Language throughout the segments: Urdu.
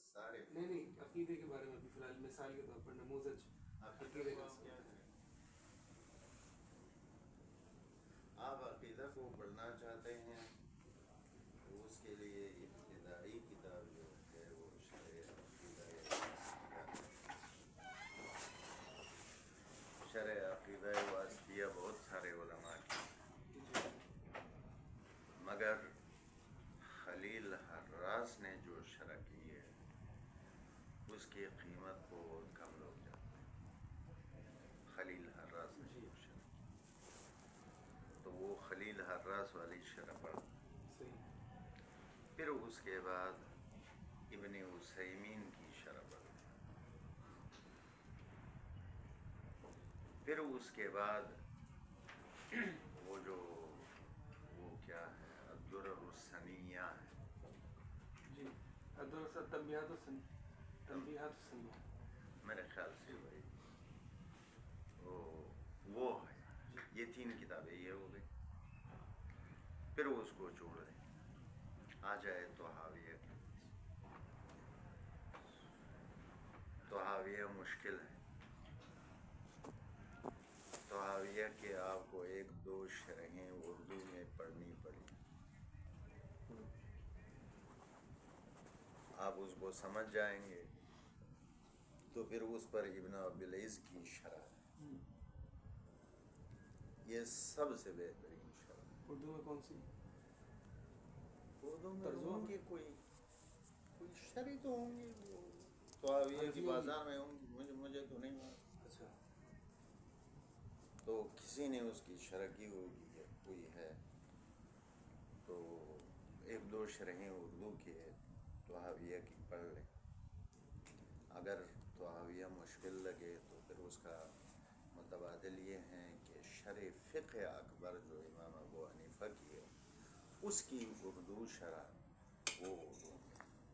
سارے نہیں عقیدے کے بارے میں بھی فی الحال مثال کے طور پر نموذج عقیدے کا کیا کریں؟ آپ عقیدہ کو پڑھنا چاہتے ہیں تو اس کے لیے ابتدائی کتاب جو ہے وہ شرح عقیدہ شرح عقیدہ واسطیہ بہت سارے علماء کی، مگر خلیل حراس نے جو شرح کی ہے اس کی قیمت کو بہت کم لوگ جانتے ہیں۔ خلیل حراس نے جو شرح کی تو وہ خلیل حراس والی شرح پڑھ، پھر اس کے بعد ابن عثیمین کی شرح پڑھ، پھر اس کے بعد وہ جو وہ کیا ہے الدرر الثنیہ ہے، جی تنبیہات السنیہ میرے خیال سے وہی وہ ہے، یہ 3 کتابیں یہ ہو گئی، پھر اس کو چھوڑ دیں، آ جائے طحاویہ کی۔ طحاویہ مشکل ہے، طحاویہ کے آپ کو 1-2 شرحیں اردو میں پڑھنی پڑی، آپ اس کو سمجھ جائیں گے تو پھر اس پر ابن ابیلعز کی شرح ہے، یہ سب سے بہترین شرح۔ اردو میں کون سی؟ اردو میں ہوں گے کوئی شرح تو ہوں گے، طحاویہ کی بازار میں ہوں گے، مجھے تو نہیں معلوم۔ اچھا، تو کسی نے اس کی شرح کی ہوئی ہے، تو 1-2 شرحیں اردو کے طحاویہ کی پڑھ لیں۔ اگر طحاویہ مشکل لگے تو پھر اس کا متبادل یہ ہیں کہ شرح فقہ اکبر جو امام ابو حنیفہ کی ہے اس کی اردو شرح، وہ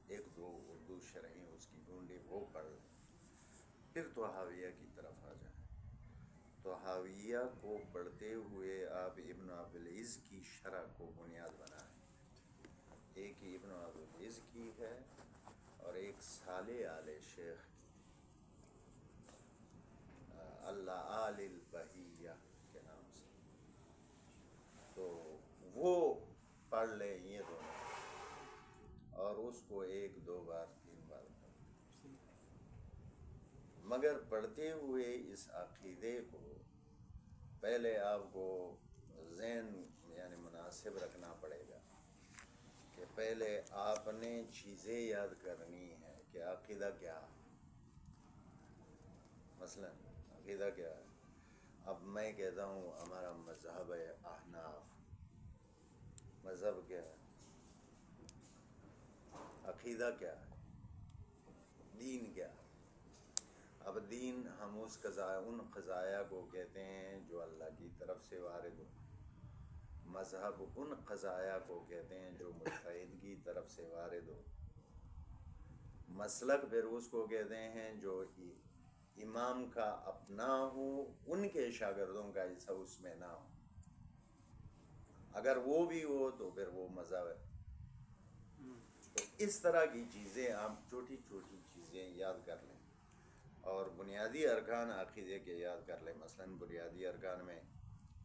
1-2 اردو شرحیں اس کی ڈھونڈی، وہ پڑھ لیں، پھر طحاویہ کی طرف آ جائیں۔ طحاویہ کو پڑھتے ہوئے آپ ابن ابیلعز کی شرح کو بنیاد بنائیں، ایک ابن ابیلعز کی ہے اور ایک صالح آل شیخ کی، اللآل البہیہ کے نام سے، تو وہ پڑھ لیں یہ دونوں، اور اس کو 1-2 بار 3 بار پڑھیں، مگر پڑھتے ہوئے اس عقیدے کو پہلے آپ کو ذہن یعنی مناسب رکھنا پڑے گا کہ پہلے آپ نے چیزیں یاد کرنی ہیں کہ عقیدہ کیا ہے۔ مثلا عقیدہ کیا ہے؟ اب میں کہتا ہوں ہمارا مذہب ہے احناف، مذہب کیا ہے؟ عقیدہ کیا ہے؟ دین کیا ہے؟ اب دین ہم ان قضایا کو کہتے ہیں جو اللہ کی طرف سے وارد ہو، مذہب ان قضایا کو کہتے ہیں جو مجتہد کی طرف سے وارد ہو، مسلک پھر اس کو کہتے ہیں جو امام کا اپنا ہو، ان کے شاگردوں کا حصہ اس میں نہ ہو، اگر وہ بھی ہو تو پھر وہ مذہب ہے۔ تو اس طرح کی چیزیں آپ چھوٹی چھوٹی چیزیں یاد کر لیں، اور بنیادی ارکان عقیدے کے یاد کر لیں۔ مثلا بنیادی ارکان میں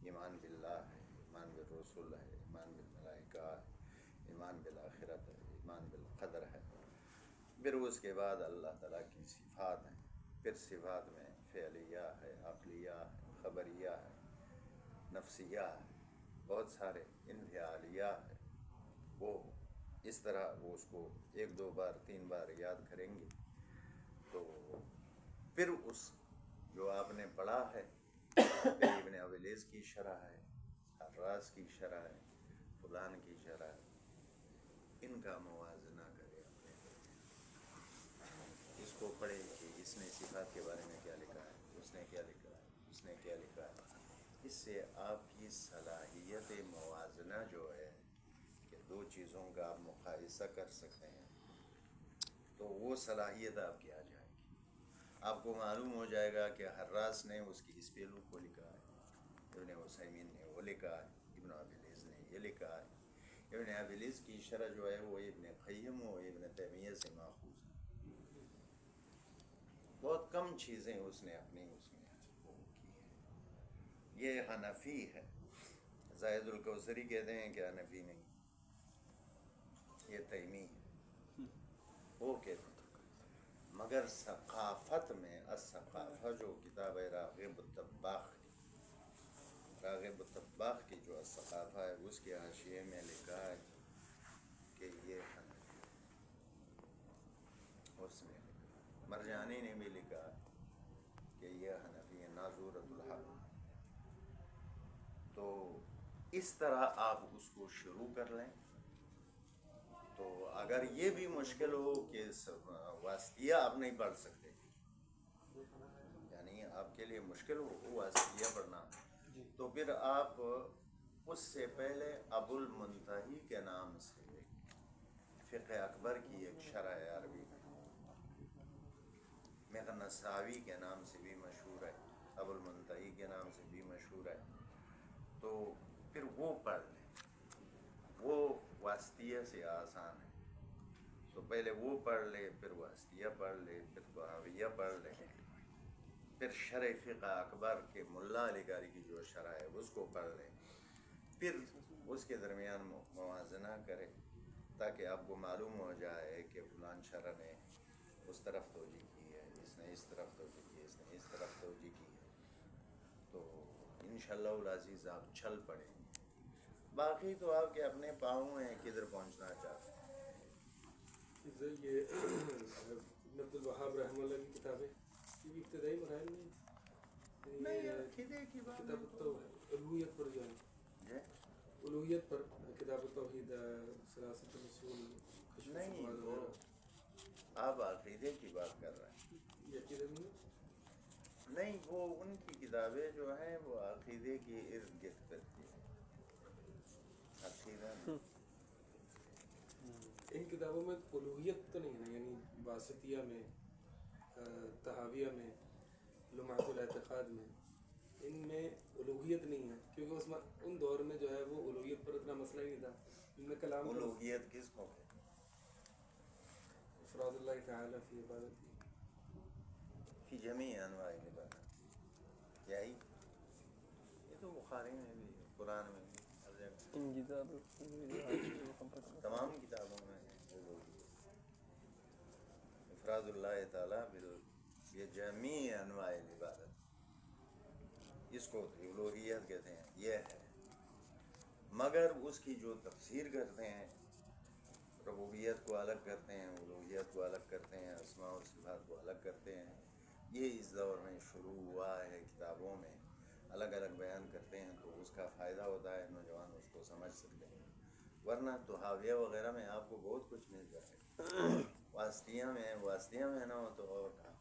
ایمان باللہ ہے، ایمان بالرسول ہے، ایمان بالملائکہ ہے، ایمان بالآخرت ہے، ایمان بالقدر ہے، پھر اس کے بعد اللہ تعالیٰ کی صفات ہیں، پھر صفات میں فعلیہ ہے، عقلیہ ہے، خبریہ ہے، نفسیہ ہے، بہت سارے انفعالیہ ہے، وہ اس طرح وہ اس کو 1-2 بار 3 بار یاد کریں گے تو پھر اس جو آپ نے پڑھا ہے، پھر ابن ابیلعز کی شرح ہے، حراس کی شرح ہے، فلان کی شرح ہے، ان کا موازنہ کرے اپنے، اس کو پڑھے کہ اس نے صفات کے بارے میں کیا لکھا ہے، اس نے کیا لکھا ہے، اس نے کیا لکھا ہے۔ اس سے آپ کی صلاحیت موازنہ جو ہے کہ 2 چیزوں کا آپ مقایسہ کر سکتے ہیں، تو وہ صلاحیت آپ کی آ جائے گی۔ آپ کو معلوم ہو جائے گا کہ حراس نے اس کی اس پہلو کو لکھا ہے، ابن عثیمین نے وہ لکھا ہے، ابن ابیلعز نے یہ لکھا ہے۔ ابن ابیلعز کی شرح جو ہے وہ ابن قیم و ابن تیمیہ سے ماخوذ ہے، کم چیزیں اس نے اپنی اس میں وہ کی ہیں. یہ حنفی ہے. زاہد الکوثری کہتے ہیں کہ حنفی نہیں، یہ تیمی ہے، وہ کہتے ہیں. مگر ثقافت میں الثقافہ جو کتاب ہے راغب الطباخ کی، راغب الطباخ کی جو الثقافہ ہے اس کے حاشیے میں لکھا ہے کہ یہ حنفی ہے. اس میں مرجانی نے بھی لکھا کہ یہ حنفی ہے، ناظورۃ الحق. تو اس طرح آپ اس کو شروع کر لیں. تو اگر یہ بھی مشکل ہو کہ واسطیہ آپ نہیں پڑھ سکتے، یعنی آپ کے لیے مشکل ہو واسطیہ پڑھنا، تو پھر آپ اس سے پہلے ابو المنتہی کے نام سے فقہ اکبر کی ایک شرح عربی مغنساوی کے نام سے بھی مشہور ہے، ابو المنتہی کے نام سے بھی مشہور ہے، تو پھر وہ پڑھ لیں. وہ واسطیہ سے آسان ہے. تو پہلے وہ پڑھ لے، پھر واسطیہ پڑھ لے، پھر طحاویہ پڑھ لے، پھر شرح فقہ اکبر کے ملا علی قاری کی جو شرح ہے اس کو پڑھ لے، پھر اس کے درمیان موازنہ کرے تاکہ آپ کو معلوم ہو جائے کہ فلان شرح نے اس طرف توجہ کی ہے، اس نے اس طرف توجہ کی ہے، اس نے اس طرف توجہ کی ہے. تو انشاءاللہ العزیز آپ چھل پڑیں گے. باقی تو آپ کے اپنے پاؤں ہیں کدھر پہنچنا چاہتے ہیں. یہ ابن عبد الوہاب رحمہ اللہ کی کتابیں یہ بھی ابتدائی مراحل میں نہیں عقیدے کی بات کتاب الوہیت پر جو ہے ہے الوہیت پر کتاب التوحید ثلاثۃ الاصول نہیں، وہ آپ عقیدے کی بات کر رہے ہیں. یہ عقیدے میں نہیں، وہ ان کی کتابیں جو ہیں وہ عقیدے کی ارد گرد کرتی ہیں. عقیدہ نہیں. ان کتابوں میں الوہیت تو نہیں ہے نا، یعنی واسطیہ میں، طحاویہ میں، لمعۃ الاعتقاد میں، ان میں الوہیت نہیں ہے، کیونکہ اس میں ان دور میں جو ہے وہ الوہیت پر اتنا مسئلہ ہی نہیں تھا. ان میں کلام پر الوہیت کس کو کہتے ہیں؟ افراد اللہ تعالیٰ فی عبادتی فی جمیع انواع العبادات. یہی یہ تو بخاری میں بھی قرآن میں بھی ہر جگہ تمام کتابوں میں ہے الوہیت. افراد اللہ تعالیٰ بجمیع انواع العبادت، اس کو الوہیت کہتے ہیں. یہ ہے، مگر اس کی جو تفسیر کرتے ہیں، ربوبیت کو الگ کرتے ہیں، الوہیت کو الگ کرتے ہیں، اسماء و صفات کو الگ کرتے ہیں، یہ اس دور میں شروع ہوا ہے. کتابوں میں الگ الگ بیان کرتے ہیں تو اس کا فائدہ ہوتا ہے، نوجوان اس کو سمجھ سکتے ہیں. ورنہ تو حاویہ وغیرہ میں آپ کو بہت کچھ مل جائے گا. واسطیہ میں نہ ہو تو اور کہاں.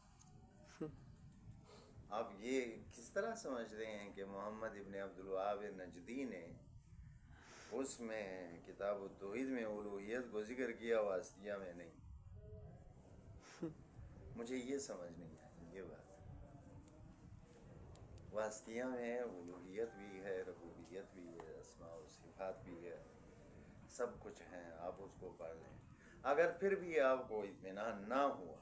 آپ یہ کس طرح سمجھتے ہیں کہ محمد ابن عبد الوہاب نجدی نے اس میں کتاب التوحید میں الوہیت کو ذکر کیا، واسطیہ میں نہیں؟ مجھے یہ سمجھ نہیں آئی یہ بات. واسطیہ میں الوہیت بھی ہے، ربوبیت بھی ہے، اسماء و صفات بھی ہے، سب کچھ ہیں. آپ اس کو پڑھ لیں. اگر پھر بھی آپ کو اطمینان نہ ہوا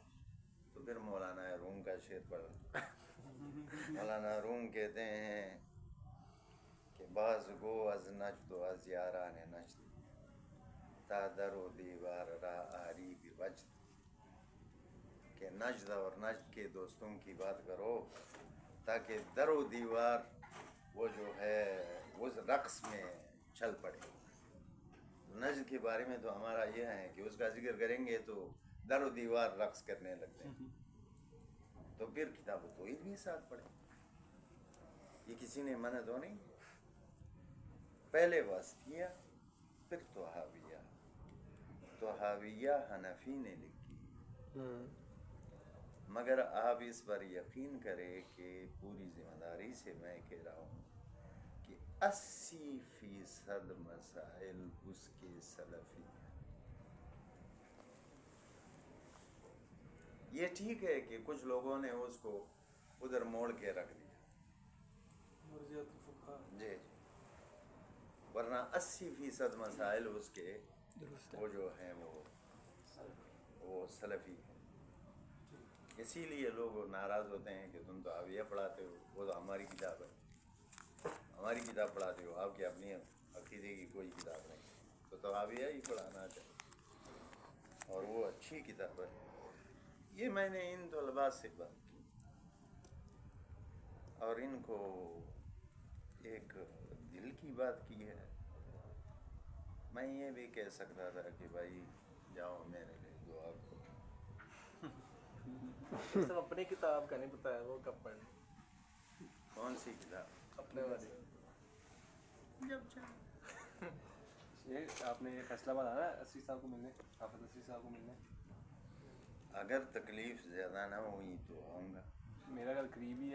تو پھر مولانا روم کا شعر پڑھ لیں. مولانا روم کہتے ہیں کہ باز گو از نجد و از یاران نجد، تا در و دیوار را آری بی وجد. کہ نجد اور نجد کے دوستوں کی بات کرو تاکہ در و دیوار وہ جو ہے اس رقص میں چل پڑے. نجد کے بارے میں تو ہمارا یہ ہے کہ اس کا ذکر کریں گے تو در و دیوار رقص کرنے لگتے ہیں. تو پھر کتاب التوحید بھی ساتھ پڑھیں. یہ کسی نے منع تو نہیں. پہلے واسطیہ پھر طحاویہ. طحاویہ حنفی نے لکھی، مگر آپ اس پر یقین کریں کہ پوری ذمہ داری سے میں کہہ رہا ہوں کہ 80% مسائل اس کے سلفی ہیں. یہ ٹھیک ہے کہ کچھ لوگوں نے اس کو ادھر موڑ کے رکھ دیا، مرجعیت الفقہاء. جی، ورنہ 80% مسائل اس کے وہ جو ہیں وہ سلفی ہیں. اسی لیے لوگ ناراض ہوتے ہیں کہ تم تو حاویہ پڑھاتے ہو، وہ تو ہماری کتاب ہے، ہماری کتاب پڑھاتے ہو، آپ کی اپنی عقیدے کی کوئی کتاب نہیں، تو حاویہ ہی پڑھانا چاہیے، اور وہ اچھی کتاب ہے۔ یہ میں نے ان طلباء سے بات کی اور ان کو ایک دل کی بات کی ہے۔ میں یہ بھی کہہ سکتا تھا کہ بھائی جاؤ میرے لیے دعا کرو۔ صرف اپنی کتاب کا نہیں بتایا وہ کب پڑھیں، کون سی کتاب؟ اپنے والی۔ جب چاہے۔ یہ آپ نے یہ فیصلہ بتایا اسری صاحب کو ملنے، حافظ اسری صاحب کو ملنے؟ اگر تکلیف زیادہ نہ ہوئی تو آؤں گا۔ میرا گھر قریب ہی ہے۔